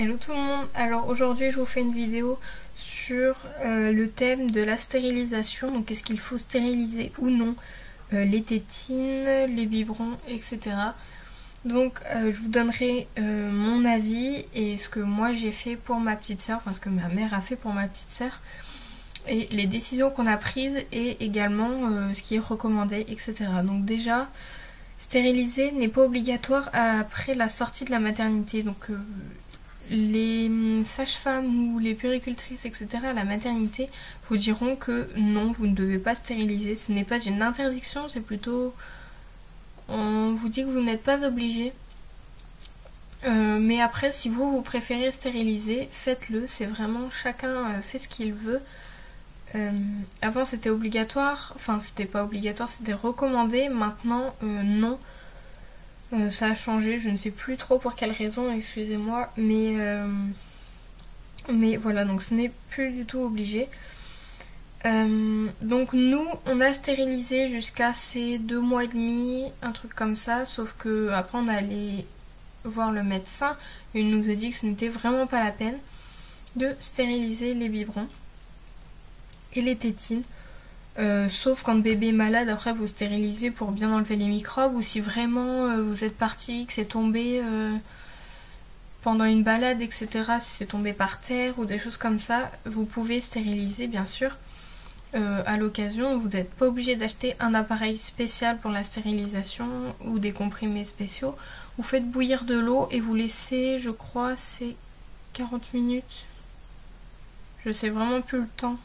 Hello tout le monde, alors aujourd'hui je vous fais une vidéo sur le thème de la stérilisation, donc est-ce qu'il faut stériliser ou non les tétines, les biberons, etc. Donc je vous donnerai mon avis et ce que moi j'ai fait pour ma petite soeur, enfin ce que ma mère a fait pour ma petite soeur, et les décisions qu'on a prises et également ce qui est recommandé, etc. Donc déjà, stériliser n'est pas obligatoire après la sortie de la maternité, donc les sages-femmes ou les puéricultrices, etc. à la maternité vous diront que non, vous ne devez pas stériliser. Ce n'est pas une interdiction, c'est plutôt... on vous dit que vous n'êtes pas obligé. Mais après, si vous préférez stériliser, faites-le. C'est vraiment chacun fait ce qu'il veut. Avant c'était obligatoire, enfin c'était pas obligatoire, c'était recommandé. Maintenant, non. Ça a changé, je ne sais plus trop pour quelle raison, excusez-moi, mais voilà, donc ce n'est plus du tout obligé. Donc nous, on a stérilisé jusqu'à ces 2 mois et demi, un truc comme ça, sauf que après on allait voir le médecin, et il nous a dit que ce n'était vraiment pas la peine de stériliser les biberons et les tétines. Sauf quand le bébé est malade, après vous stérilisez pour bien enlever les microbes, ou si vraiment vous êtes parti, que c'est tombé pendant une balade, etc. Si c'est tombé par terre ou des choses comme ça, vous pouvez stériliser bien sûr. À l'occasion, vous n'êtes pas obligé d'acheter un appareil spécial pour la stérilisation ou des comprimés spéciaux. Vous faites bouillir de l'eau et vous laissez, je crois, c'est 40 minutes. Je sais vraiment plus le temps.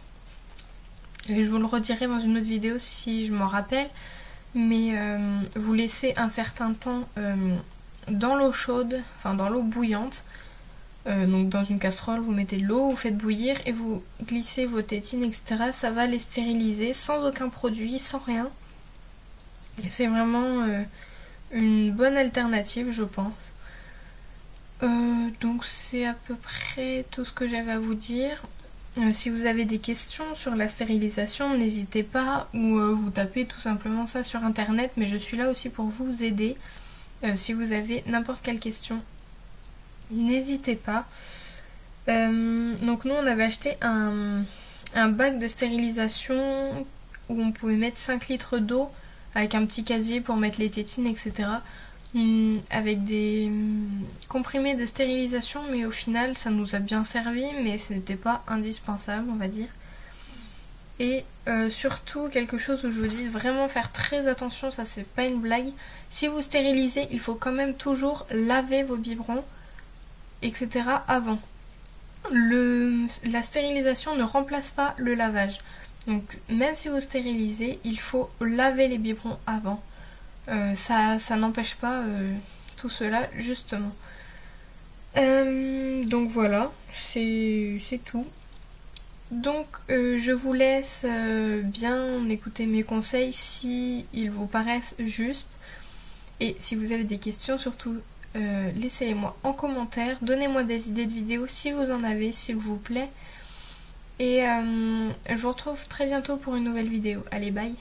Et je vous le redirai dans une autre vidéo si je m'en rappelle, mais vous laissez un certain temps dans l'eau chaude, enfin dans l'eau bouillante, donc dans une casserole vous mettez de l'eau, vous faites bouillir et vous glissez vos tétines, etc. Ça va les stériliser sans aucun produit, sans rien, et c'est vraiment une bonne alternative, je pense. Donc c'est à peu près tout ce que j'avais à vous dire. Si vous avez des questions sur la stérilisation, n'hésitez pas, ou vous tapez tout simplement ça sur internet, mais je suis là aussi pour vous aider. Si vous avez n'importe quelle question, n'hésitez pas. Donc nous on avait acheté un bac de stérilisation où on pouvait mettre 5 litres d'eau avec un petit casier pour mettre les tétines, etc. Avec des comprimés de stérilisation, mais au final ça nous a bien servi, mais ce n'était pas indispensable, on va dire. Et surtout quelque chose où je vous dis vraiment faire très attention, ça c'est pas une blague, si vous stérilisez il faut quand même toujours laver vos biberons, etc. avant. La stérilisation ne remplace pas le lavage, donc même si vous stérilisez il faut laver les biberons avant. Ça n'empêche pas tout cela justement. Donc voilà, c'est tout. Donc je vous laisse bien écouter mes conseils si ils vous paraissent justes. Et si vous avez des questions, surtout laissez-les-moi en commentaire. Donnez-moi des idées de vidéos si vous en avez, s'il vous plaît. Et je vous retrouve très bientôt pour une nouvelle vidéo. Allez, bye!